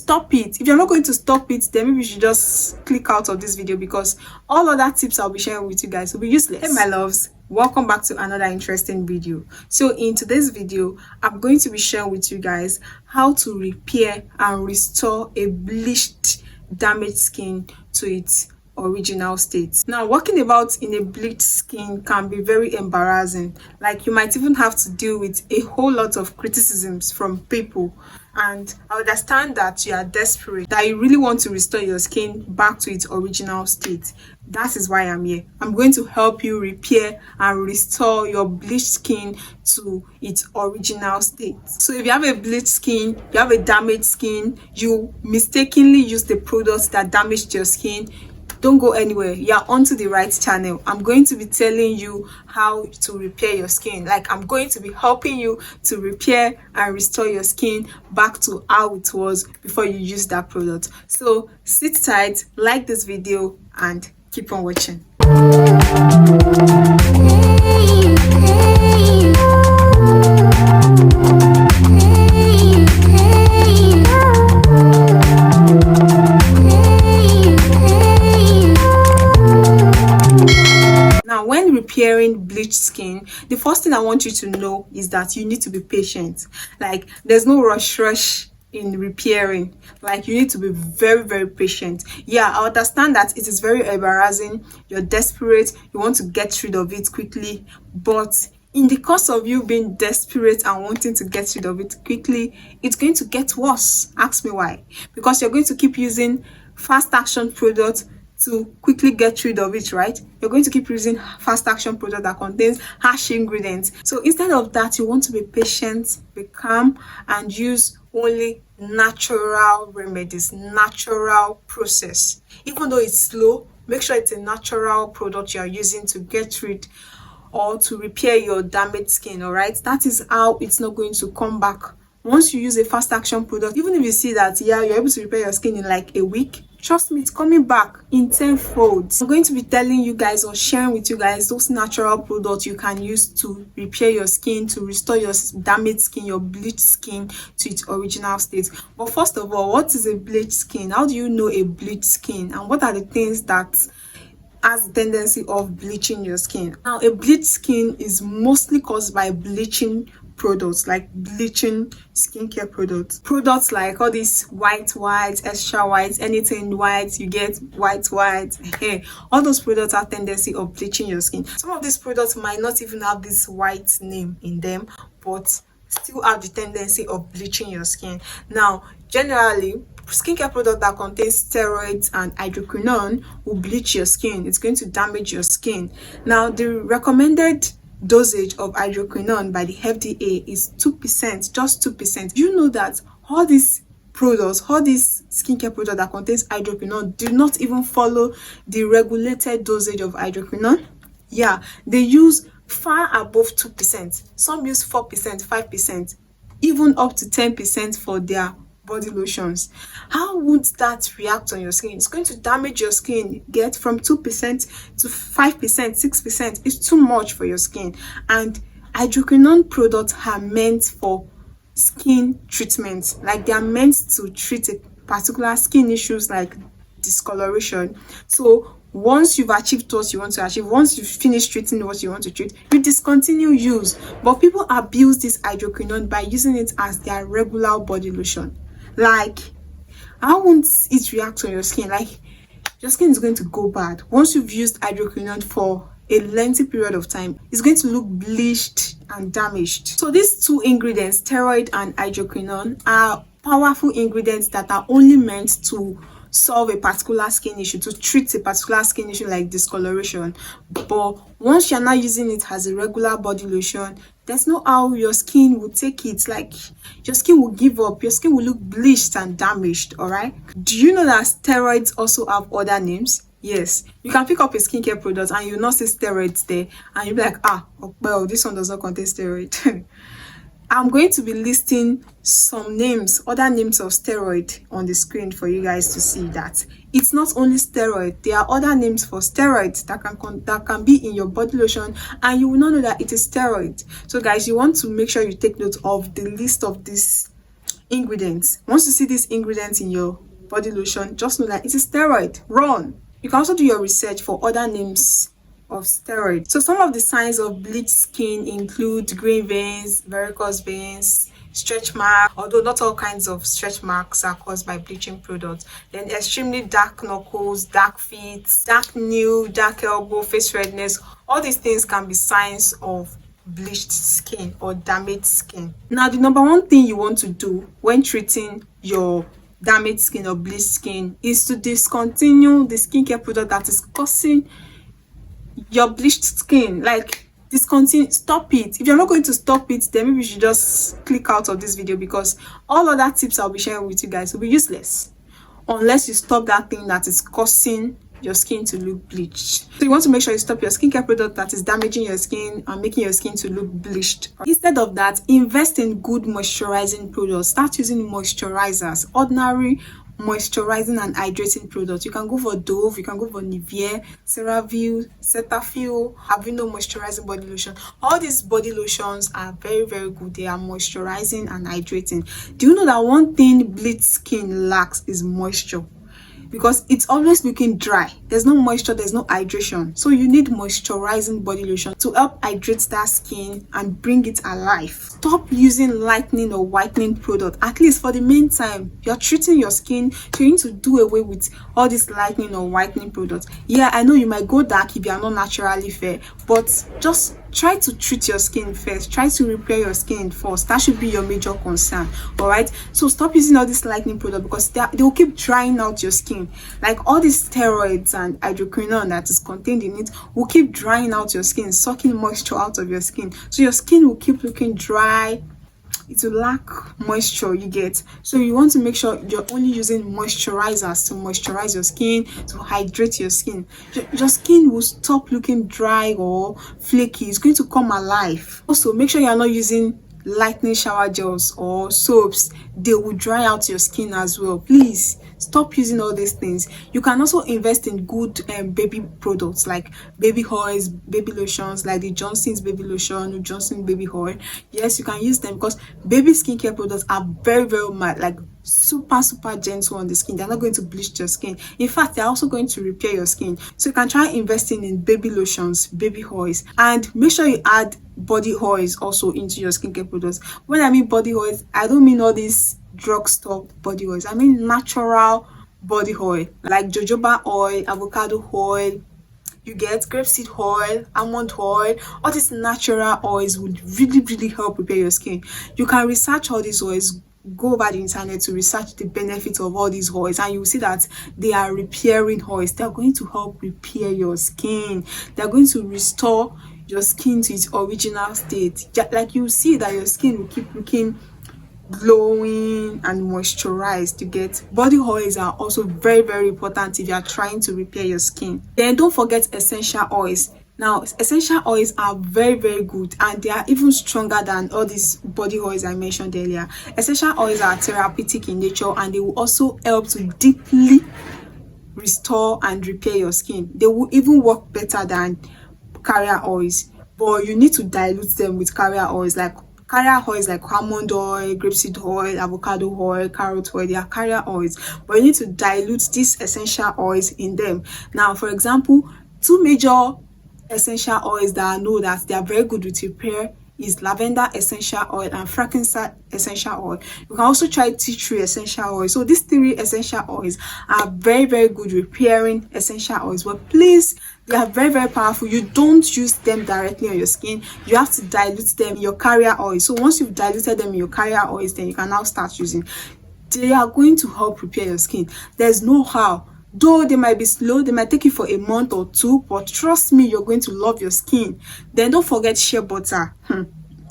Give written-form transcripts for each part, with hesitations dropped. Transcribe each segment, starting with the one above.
stop it. If you're not going to stop it, then maybe you should just click out of this video, because all other tips I'll be sharing with you guys will be useless. Hey my loves, welcome back to another interesting video. So in today's video, I'm going to be sharing with you guys how to repair and restore a bleached, damaged skin to its original state. Now, walking about in a bleached skin can be very embarrassing. Like, you might even have to deal with a whole lot of criticisms from people. And I understand that you are desperate, that you really want to restore your skin back to its original state. That is why I'm here. I'm going to help you repair and restore your bleached skin to its original state. So if you have a bleached skin, you have a damaged skin, you mistakenly use the products that damaged your skin, don't go anywhere. You're onto the right channel. I'm going to be telling you how to repair your skin. Like, I'm going to be helping you to repair and restore your skin back to how it was before you use that product. So sit tight, like this video, and keep on watching. When repairing bleached skin, the first thing I want you to know is that you need to be patient. Like, there's no rush in repairing. Like, you need to be very patient. Yeah, I understand that it is very embarrassing. You're desperate, you want to get rid of it quickly, but in the course of you being desperate and wanting to get rid of it quickly, it's going to get worse. Ask me why. Because you're going to keep using fast action products to quickly get rid of it, right? You're going to keep using fast action product that contains harsh ingredients. So instead of that, you want to be patient, be calm, and use only natural remedies, natural process. Even though it's slow, make sure it's a natural product you're using to get rid or to repair your damaged skin. All right, that is how it's not going to come back. Once you use a fast action product, even if you see that, yeah, you're able to repair your skin in like a week, trust me, it's coming back in 10-fold. I'm going to be telling you guys or sharing with you guys those natural products you can use to repair your skin, to restore your damaged skin, your bleached skin to its original state. But first of all, what is a bleached skin? How do you know a bleached skin? And what are the things that has the tendency of bleaching your skin? Now, a bleached skin is mostly caused by bleaching products, like bleaching skincare products like all these white, extra white, anything white, you get white hair. All those products have tendency of bleaching your skin. Some of these products might not even have this white name in them, but still have the tendency of bleaching your skin. Now, generally, skincare product that contains steroids and hydroquinone will bleach your skin. It's going to damage your skin. Now, the recommended dosage of hydroquinone by the FDA is 2%, just 2%. Do you know that all these products, all these skincare products that contains hydroquinone do not even follow the regulated dosage of hydroquinone? Yeah, they use far above 2%. Some use 4%, 5%, even up to 10% for their body lotions. How would that react on your skin? It's going to damage your skin. Get from 2% to 5%, 6%. It's too much for your skin. And hydroquinone products are meant for skin treatment. Like, they are meant to treat a particular skin issues like discoloration. So once you've achieved what you want to achieve, once you've finished treating what you want to treat, you discontinue use. But people abuse this hydroquinone by using it as their regular body lotion. Like, how won't it react on your skin? Like, your skin is going to go bad. Once you've used hydroquinone for a lengthy period of time, it's going to look bleached and damaged. So these two ingredients, steroid and hydroquinone, are powerful ingredients that are only meant to solve a particular skin issue, to treat a particular skin issue like discoloration. But once you're not using it as a regular body lotion, there's no how your skin will take it. Like, your skin will give up, your skin will look bleached and damaged. All right, do you know that steroids also have other names? Yes, you can pick up a skincare product and you'll not see steroids there, and you'll be like, well, this one does not contain steroid. I'm going to be listing some names, other names of steroid on the screen for you guys to see that it's not only steroid. There are other names for steroids that can be in your body lotion, and you will not know that it is steroid. So guys, you want to make sure you take note of the list of these Ingredients. Once you see these ingredients in your body lotion, just know that it is steroid. Run. You can also do your research for other names of steroid. So some of the signs of bleached skin include green veins, varicose veins, stretch marks, although not all kinds of stretch marks are caused by bleaching products. Then extremely dark knuckles, dark feet, dark nail, dark elbow, face redness. All these things can be signs of bleached skin or damaged skin. Now, the number one thing you want to do when treating your damaged skin or bleached skin is to discontinue the skincare product that is causing your bleached skin. Like, discontinue, stop it. If you're not going to stop it, then maybe you should just click out of this video, because all other tips I'll be sharing with you guys will be useless unless you stop that thing that is causing your skin to look bleached. So you want to make sure you stop your skincare product that is damaging your skin and making your skin to look bleached. Instead of that, invest in good moisturizing products. Start using moisturizers, ordinary moisturizing and hydrating products. You can go for Dove, you can go for Nivea, CeraVe, Cetaphil, Aveeno moisturizing body lotion. All these body lotions are very, very good. They are moisturizing and hydrating. Do you know that one thing bleached skin lacks is moisture? Because it's always looking dry. There's no moisture, there's no hydration. So you need moisturizing body lotion to help hydrate that skin and bring it alive. Stop using lightening or whitening product. At least for the meantime, you're treating your skin, so you need to do away with all this lightening or whitening products. Yeah, I know you might go dark if you are not naturally fair, but just try to treat your skin first. Try to repair your skin first. That should be your major concern. All right, so stop using all this lightening product, because they will keep drying out your skin. Like all these steroids and hydroquinone that is contained in it will keep drying out your skin, sucking moisture out of your skin, so your skin will keep looking dry. It will lack moisture, you get. So you want to make sure you're only using moisturizers to moisturize your skin, to hydrate your skin. Your skin will stop looking dry or flaky. It's going to come alive. Also, make sure you're not using lightening shower gels or soaps. They will dry out your skin as well. Please stop using all these things. You can also invest in good baby products like baby oils, baby lotions, like the Johnson's baby lotion, Johnson baby oil. Yes, you can use them, because baby skincare products are very, very mild, like super gentle on the skin. They're not going to bleach your skin. In fact, they're also going to repair your skin. So you can try investing in baby lotions, baby oils, and make sure you add body oils also into your skincare products. When I mean body oils, I don't mean all these drugstore body oils. I mean natural body oil, like jojoba oil, avocado oil, you get grapeseed oil, almond oil. All these natural oils would really help repair your skin. You can research all these oils. Go over the internet to research the benefits of all these oils, and you will see that they are repairing oils. They are going to help repair your skin. They are going to restore your skin to its original state. Like you see that your skin will keep looking glowing and moisturized. You get. Body oils are also very important if you are trying to repair your skin. Then don't forget essential oils. Now, essential oils are very good, and they are even stronger than all these body oils I mentioned earlier. Essential oils are therapeutic in nature, and they will also help to deeply restore and repair your skin. They will even work better than carrier oils, but you need to dilute them with carrier oils. Like carrier oils like almond oil, grapeseed oil, avocado oil, carrot oil, they are carrier oils, but you need to dilute these essential oils in them. Now, for example, two major essential oils that I know that they are very good with repair is lavender essential oil and frankincense essential oil. You can also try tea tree essential oil. So these three essential oils are very good repairing essential oils, but please, they are very powerful. You don't use them directly on your skin. You have to dilute them in your carrier oil. So once you've diluted them in your carrier oils, then you can now start using. They are going to help repair your skin. There's no how. Though they might be slow, they might take you for a month or two, but trust me, you're going to love your skin. Then don't forget shea butter.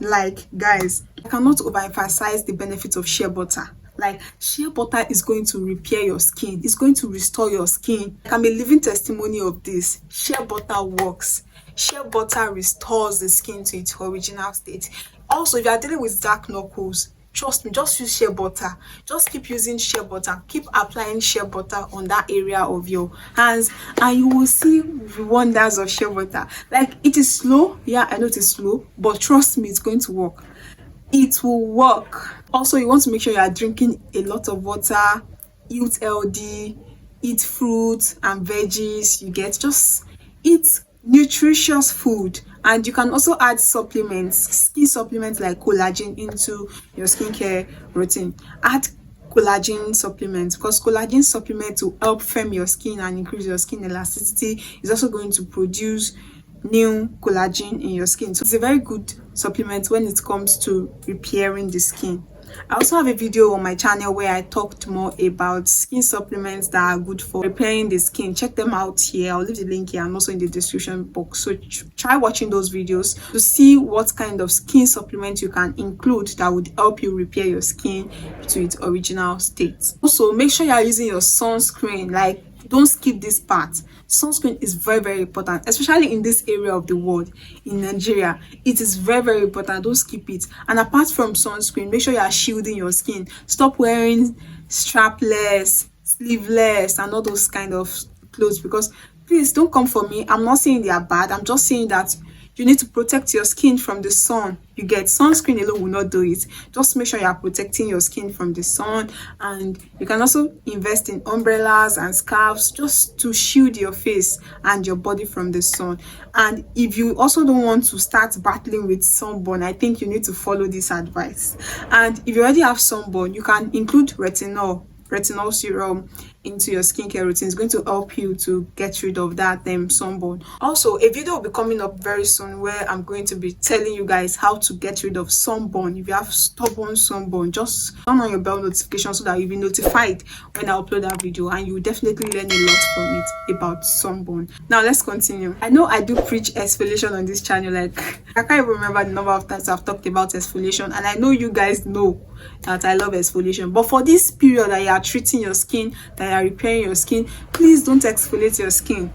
Like, guys, I cannot overemphasize the benefits of shea butter. Like, shea butter is going to repair your skin. It's going to restore your skin. I can be a living testimony of this. Shea butter works. Shea butter restores the skin to its original state. Also, if you are dealing with dark knuckles, trust me, just use shea butter. Just keep using shea butter. Keep applying shea butter on that area of your hands, and you will see the wonders of shea butter. Like, it is slow. Yeah, I know it is slow, but trust me, it's going to work. It will work. Also, you want to make sure you are drinking a lot of water, eat healthy, eat fruits and veggies. You get, just eat nutritious food. And you can also add supplements, skin supplements like collagen into your skincare routine. Add collagen supplements, because collagen supplements will help firm your skin and increase your skin elasticity. It's also going to produce new collagen in your skin, so it's a very good supplement when it comes to repairing the skin. I also have a video on my channel where I talked more about skin supplements that are good for repairing the skin. Check them out here. I'll leave the link here and also in the description box. So try watching those videos to see what kind of skin supplement you can include that would help you repair your skin to its original state. Also, make sure you are using your sunscreen. Like, don't skip this part. Sunscreen is very, very important, especially in this area of the world, in Nigeria. It is very, very important. Don't skip it. And apart from sunscreen, make sure you are shielding your skin. Stop wearing strapless, sleeveless, and all those kind of clothes, because please don't come for me. I'm not saying they are bad. I'm just saying that you need to protect your skin from the sun. You get, sunscreen alone will not do it. Just make sure you are protecting your skin from the sun. And you can also invest in umbrellas and scarves just to shield your face and your body from the sun. And if you also don't want to start battling with sunburn, I think you need to follow this advice. And if you already have sunburn, you can include retinol serum into your skincare routine. Is going to help you to get rid of that sunburn. Also, a video will be coming up very soon where I'm going to be telling you guys how to get rid of sunburn. If you have stubborn sunburn, just turn on your bell notification so that you'll be notified when I upload that video, and you will definitely learn a lot from it about sunburn. Now let's continue. I know I do preach exfoliation on this channel. Like, I can't even remember the number of times I've talked about exfoliation, and I know you guys know that I love exfoliation. But for this period that you are treating your skin, that you are repairing your skin, please don't exfoliate your skin.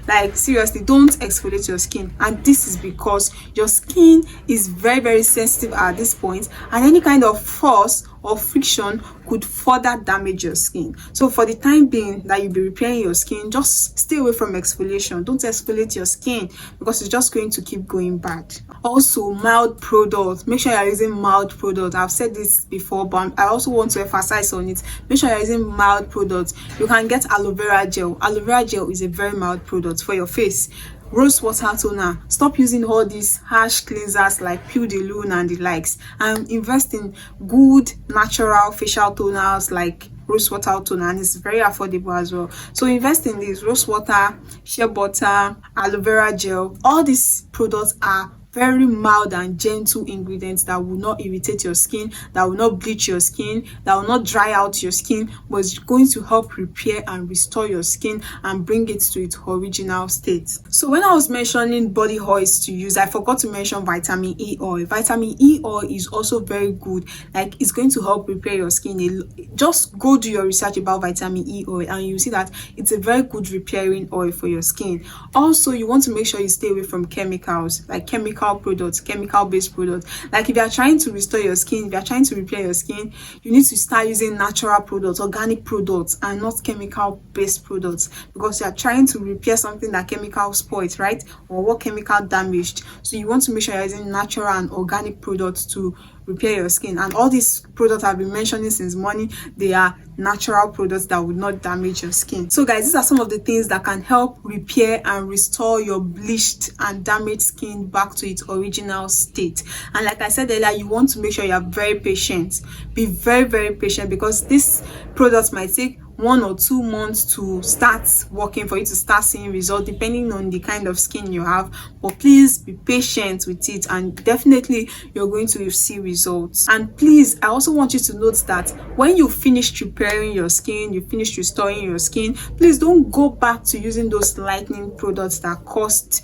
Like, seriously, don't exfoliate your skin. And this is because your skin is very, very sensitive at this point, and any kind of force or friction could further damage your skin. So for the time being that you'll be repairing your skin, just stay away from exfoliation. Don't exfoliate your skin, because it's just going to keep going bad. Also, mild products. Make sure you're using mild products. I've said this before, but I also want to emphasize on it. Make sure you're using mild products. You can get aloe vera gel. Aloe vera gel is a very mild product for your face. Rose water toner. Stop using all these harsh cleansers like Pure de Lune and the likes, and invest in good natural facial toners like rose water toner, and it's very affordable as well. So invest in this: rose water, shea butter, aloe vera gel. All these products are very mild and gentle ingredients that will not irritate your skin, that will not bleach your skin, that will not dry out your skin, but it's going to help repair and restore your skin and bring it to its original state. So when I was mentioning body oils to use, I forgot to mention vitamin E oil. Vitamin E oil is also very good. Like, it's going to help repair your skin. Just go do your research about vitamin E oil and you see that it's a very good repairing oil for your skin. Also, you want to make sure you stay away from chemicals, like chemical based products. Like, if you are trying to restore your skin, if you are trying to repair your skin, you need to start using natural products, organic products, and not chemical based products, because you are trying to repair something that chemical spoiled, right, or what chemical damaged. So you want to make sure you're using natural and organic products to repair your skin. And all these products I've been mentioning since morning, they are natural products that would not damage your skin. So guys, these are some of the things that can help repair and restore your bleached and damaged skin back to its original state. And like I said earlier, you want to make sure you are very patient. Be very, very patient, because these products might take 1 or 2 months to start working, for you to start seeing results, depending on the kind of skin you have. But please be patient with it, and definitely you're going to see results. And please, I also want you to note that when you finish repairing your skin, you finish restoring your skin, please don't go back to using those lightening products that cost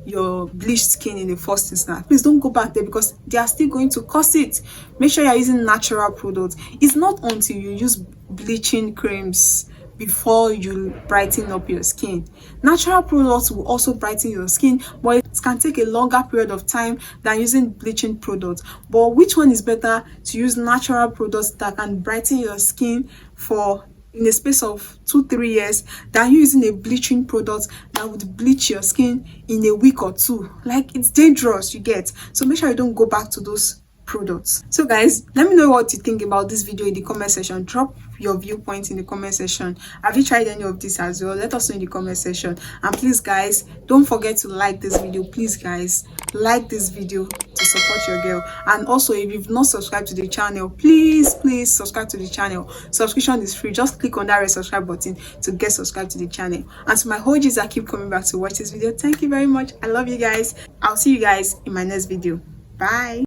your bleached skin in the first instance. Please don't go back there, because they are still going to cause it. Make sure you're using natural products. It's not until you use bleaching creams before you brighten up your skin. Natural products will also brighten your skin, but it can take a longer period of time than using bleaching products. But which one is better? To use natural products that can brighten your skin for in a space of 2-3 years, than using a bleaching product that would bleach your skin in a week or two. Like, it's dangerous, you get. So make sure you don't go back to those products. So guys, let me know what you think about this video in the comment section. Drop your viewpoints in the comment section. Have you tried any of this as well? Let us know in the comment section. And please guys, don't forget to like this video. Please guys, like this video to support your girl. And also, if you've not subscribed to the channel, please subscribe to the channel. Subscription is free. Just click on that red subscribe button to get subscribed to the channel. And to my OGs that keep coming back to watch this video, thank you very much. I love you guys. I'll see you guys in my next video. Bye.